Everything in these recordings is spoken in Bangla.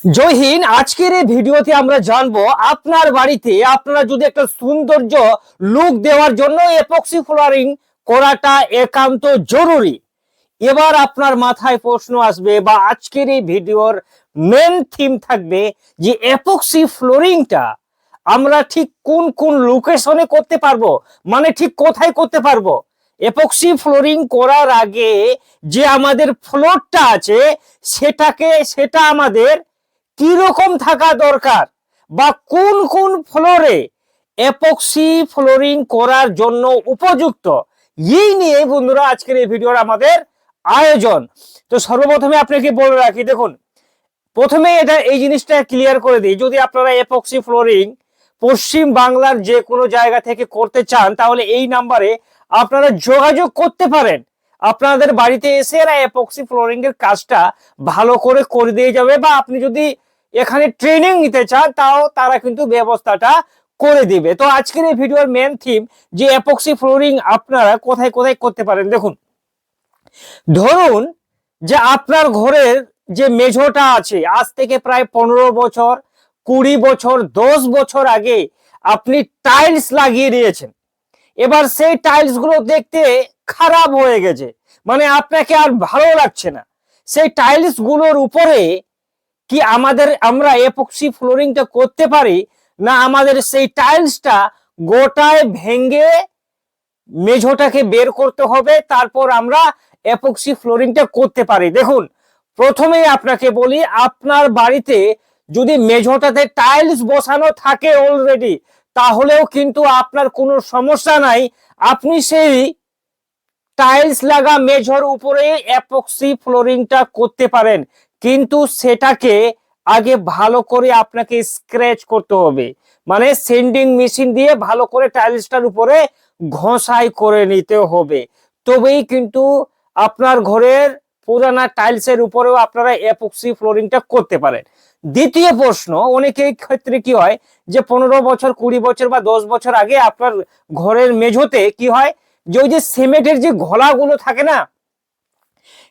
জয় হিন্দ। আজকের এই ভিডিওতে আমরা জানবো আপনার বাড়িতে আপনারা যদি একটা সৌন্দর্য লুক দেওয়ার জন্য এপক্সি ফ্লোরিং করাটা একান্ত জরুরি। এবার আপনার মাথায় প্রশ্ন আসবে বা আজকের এই ভিডিওর মেন থিম থাকবে যে এপক্সি ফ্লোরিংটা আমরা ঠিক কোন কোন লোকেশনে করতে পারবো, মানে ঠিক কোথায় করতে পারবো। এপক্সি ফ্লোরিং করার আগে যে আমাদের ফ্লোরটা আছে সেটা আমাদের কি রকম থাকা দরকার বা কোন কোন ফ্লোরে এপক্সি ফ্লোরিং করার জন্য উপযুক্ত, এই নিয়ে বন্ধুরা আজকের এই ভিডিওর আমাদের আয়োজন। তো সর্বপ্রথমে আপনাকে বলে রাখি, দেখুন প্রথমে এই জিনিসটা ক্লিয়ার করে দিই, যদি আপনারা এপক্সি ফ্লোরিং পশ্চিম বাংলার যে কোনো জায়গা থেকে করতে চান তাহলে এই নাম্বারে আপনারা যোগাযোগ করতে পারেন। আপনাদের বাড়িতে এসে এরা এপক্সি ফ্লোরিং এর কাজটা ভালো করে দিয়ে যাবে, বা আপনি যদি এখানে ট্রেনিং নিতে চান তাও তারা কিন্তু ব্যবস্থাটা করে দিবে। তো আজকের এই ভিডিওর মেন থিম যে এপক্সি ফ্লোরিং আপনারা কোথায় কোথায় করতে পারেন। দেখুন, ধরুন যে আপনার ঘরের যে মেঝোটা আছে আজ থেকে প্রায় 15 বছর, 20 বছর, 10 বছর আগে আপনি টাইলস লাগিয়ে দিয়েছেন। এবার সেই টাইলস গুলো দেখতে খারাপ হয়ে গেছে, মানে আপনাকে আর ভালো লাগছে না। সেই টাইলস গুলোর উপরে কি আমরা এপক্সি ফ্লোরিংটা করতে পারি, না আমাদের সেই টাইলসটা গোটায় ভেঙে মেঝোটাকে বের করতে হবে, তারপর আমরা এপক্সি ফ্লোরিংটা করতে পারি। দেখুন, প্রথমেই আপনাকে বলি, আপনার বাড়িতে যদি মেঝোটাতে টাইলস বসানো থাকে অলরেডি তাহলেও কিন্তু আপনার কোনো সমস্যা নাই, আপনি সেই টাইলস লাগা মেঝোর উপরে এপক্সি ফ্লোরিংটা করতে পারেন। কিন্তু সেটাকে আগে ভালো করে আপনাকে স্ক্র্যাচ করতে হবে, মানে সেন্ডিং মেশিন দিয়ে ভালো করে টাইলসটার উপরে ঘষাই করে নিতে হবে, তবেই কিন্তু আপনার ঘরের পুরানা টাইলসের উপরেও আপনারা এপক্সি ফ্লোরিংটা করতে পারেন। দ্বিতীয় প্রশ্ন, অনেকের ক্ষেত্রে কি হয় যে 15 বছর, 20 বছর বা 10 বছর আগে আপনার ঘরের মেঝোতে কি হয় যে ওই যে সিমেন্টের যে ঘোলাগুলো থাকে না,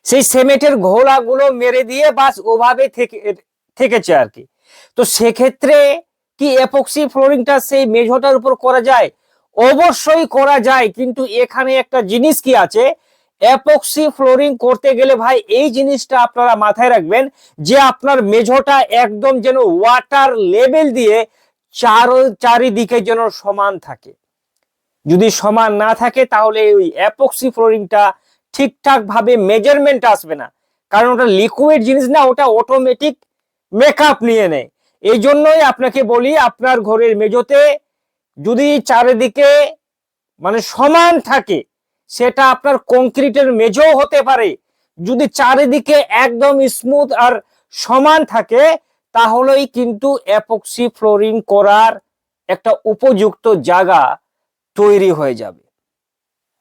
সেই সিমেন্টের ঘোলাগুলো মেরে দিয়ে বাস ওভাবে থেকেছে আর কি। তো সেক্ষেত্রে কি এপক্সি ফ্লোরিংটা সেই মেঝোটার উপর করা যায়? অবশ্যই করা যায়, কিন্তু এখানে একটা জিনিস কি আছে, এপক্সি ফ্লোরিং করতে গেলে ভাই এই জিনিসটা আপনারা মাথায় রাখবেন যে আপনার মেঝোটা একদম যেন ওয়াটার লেভেল দিয়ে চারিদিকে যেন সমান থাকে। যদি সমান না থাকে তাহলে ওই এপক্সি ফ্লোরিংটা ঠিকঠাক ভাবে মেজারমেন্ট আসবে না, কারণ ওটা লিকুইড জিনিস না, ওটা অটোমেটিক মেকআপ নিয়ে নেয়। এই জন্যই আপনাকে বলি, আপনার ঘরের মেঝোতে যদি চারিদিকে মানে সমান থাকে, সেটা আপনার কংক্রিটের মেঝো হতে পারে, যদি চারিদিকে একদম স্মুথ আর সমান থাকে তাহলেই কিন্তু এপক্সি ফ্লোরিং করার একটা উপযুক্ত জায়গা তৈরি হয়ে যাবে।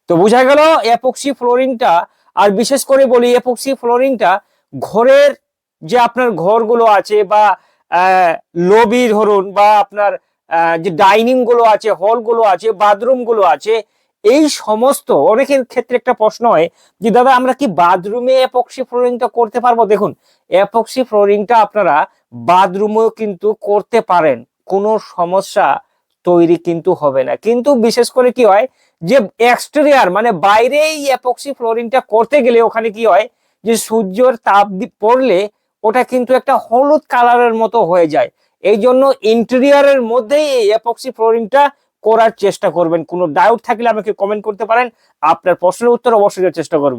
তো বোঝা গেল এপক্সি ফ্লোরিংটা। আর বিশেষ করে বলি, এপক্সি ফ্লোরিংটা ঘরের যে আপনার ঘরগুলো আছে বা লবি ধরুন, বা আপনার যে ডাইনিং গুলো আছে, হল গুলো আছে, বাথরুম গুলো আছে, এই সমস্ত অনেকের ক্ষেত্রে একটা প্রশ্ন হয় যে দাদা আমরা কি বাথরুমে এপক্সি ফ্লোরিংটা করতে পারবো? দেখুন, এপক্সি ফ্লোরিংটা আপনারা বাথরুমেও কিন্তু করতে পারেন, কোনো সমস্যা তৈরি কিন্তু হবে না। কিন্তু বিশেষ করে কি হয় যে এক্সটেরিয়ার মানে বাইরে এই এপক্সি ফ্লোরিংটা করতে গেলে ওখানে কি হয় যে সূর্যের তাপ পড়লে ওটা কিন্তু একটা হলুদ কালারের মতো হয়ে যায়। এই জন্য ইন্টেরিয়ারের মধ্যেই এই এপক্সি ফ্লোরিংটা করার চেষ্টা করবেন। কোনো ডাউট থাকলে আমাকে কমেন্ট করতে পারেন, আপনার প্রশ্নের উত্তর অবশ্যই দেওয়ার চেষ্টা করব।